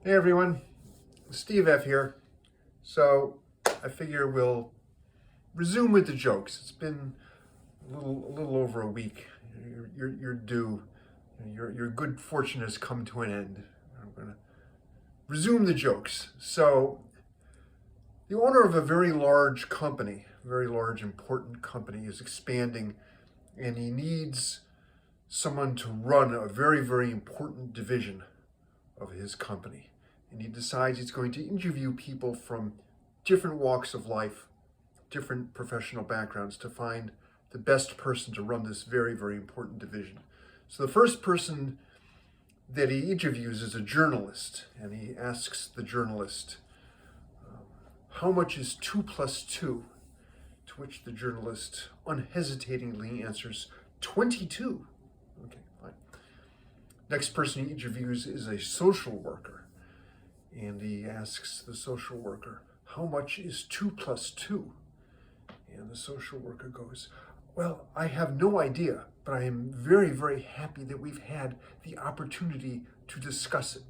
Hey everyone, Steve F here. So I figure we'll resume with the jokes. It's been a little over a week. You're due. Your good fortune has come to an end. I'm gonna resume the jokes. So the owner of a very large company, very large important company, is expanding, and he needs someone to run a very important division of his company. And he decides he's going to interview people from different walks of life, different professional backgrounds to find the best person to run this very important division. So the first person that he interviews is a journalist, and he asks the journalist, how much is 2 plus 2? To which the journalist unhesitatingly answers, 22. Okay, fine. Next person he interviews is a social worker. And he asks the social worker, how much is 2 plus 2? And the social worker goes, well, I have no idea, but I am very happy that we've had the opportunity to discuss it.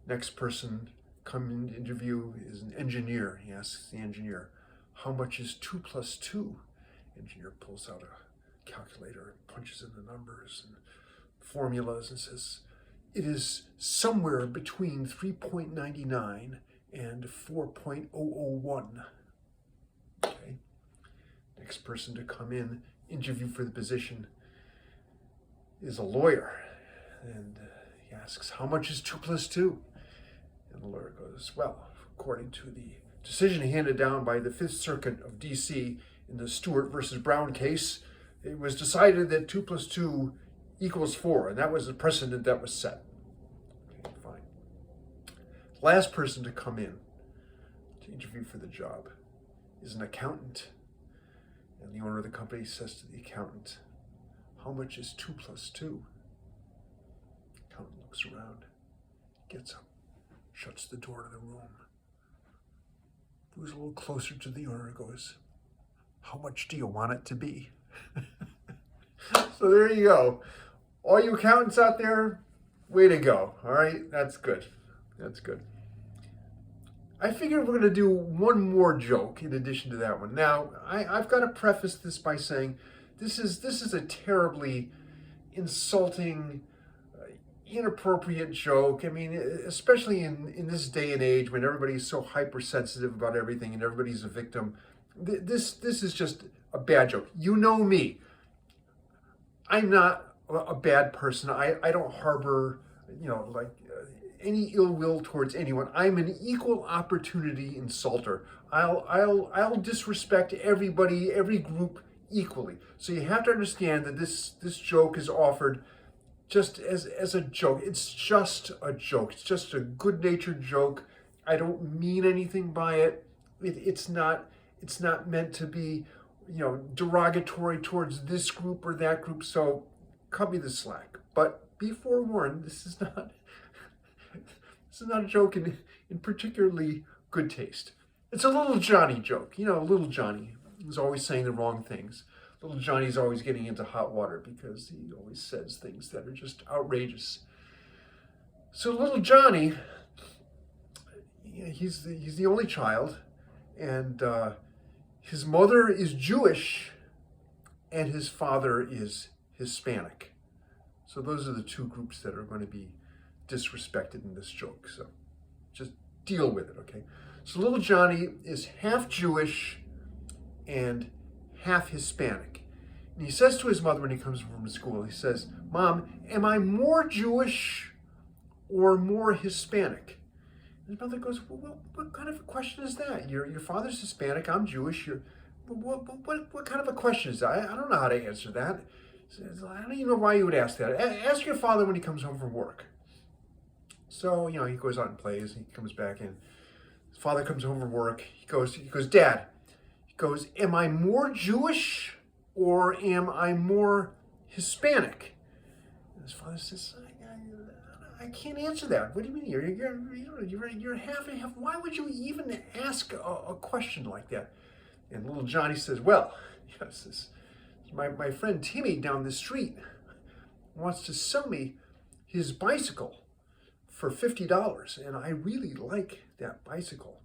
Next person coming to interview is an engineer. He asks the engineer, how much is 2 plus 2? Engineer pulls out a calculator and punches in the numbers and formulas and says, it is somewhere between 3.99 and 4.001. Okay. Next person to come in, interview for the position, is a lawyer. And he asks, how much is 2 plus 2? And the lawyer goes, well, according to the decision handed down by the Fifth Circuit of D.C. in the Stewart versus Brown case, it was decided that 2 plus 2 equals 4, and that was the precedent that was set. Okay, fine. Last person to come in to interview for the job is an accountant. And the owner of the company says to the accountant, how much is 2 plus 2? The accountant looks around, gets up, shuts the door to the room, moves a little closer to the owner and goes, how much do you want it to be? So there you go. All you accountants out there, way to go. All right, that's good. That's good. I figured we're going to do one more joke in addition to that one. Now, I've got to preface this by saying this is a terribly insulting, inappropriate joke. I mean, especially in this day and age when everybody's so hypersensitive about everything and everybody's a victim. This is just a bad joke. You know me. I'm not a bad person. I don't harbor, any ill will towards anyone. I'm an equal opportunity insulter. I'll disrespect everybody, every group equally. So you have to understand that this joke is offered just as a joke. It's just a joke. It's just a good-natured joke. I don't mean anything by it. It's not meant to be, derogatory towards this group or that group. So cut me the slack. But be forewarned, this is not a joke in particularly good taste. It's a Little Johnny joke. Little Johnny is always saying the wrong things. Little Johnny's always getting into hot water because he always says things that are just outrageous. So Little Johnny, he's the only child, and his mother is Jewish, and his father is Hispanic. So those are the two groups that are going to be disrespected in this joke. So just deal with it, okay? So Little Johnny is half Jewish and half Hispanic. And he says to his mother when he comes from school, he says, Mom, am I more Jewish or more Hispanic? And his mother goes, well, what kind of a question is that? Your father's Hispanic, I'm Jewish. What kind of a question is that? I don't know how to answer that. I don't even know why you would ask that. Ask your father when he comes home from work. So, he goes out and plays, and he comes back in. His father comes home from work. He goes, Dad, am I more Jewish or am I more Hispanic? And his father says, I can't answer that. What do you mean? You're half and half. Why would you even ask a question like that? And Little Johnny says, well, yes, my friend Timmy down the street wants to sell me his bicycle for $50, and I really like that bicycle.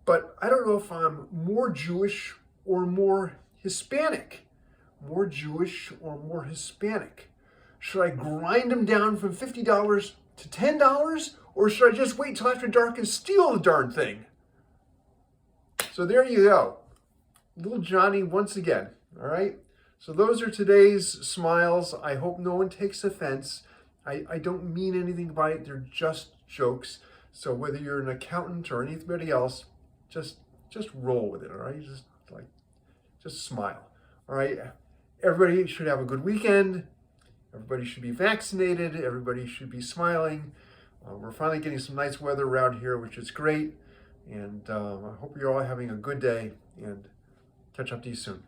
But I don't know if I'm more Jewish or more Hispanic. More Jewish or more Hispanic. Should I grind them down from $50 to $10, or should I just wait till after dark and steal the darn thing? So there you go. Little Johnny once again, all right? So those are today's smiles. I hope no one takes offense. I don't mean anything by it. They're just jokes. So whether you're an accountant or anybody else, just roll with it, all right? Just smile, all right? Everybody should have a good weekend. Everybody should be vaccinated. Everybody should be smiling. We're finally getting some nice weather around here, which is great. And I hope you're all having a good day, and catch up to you soon.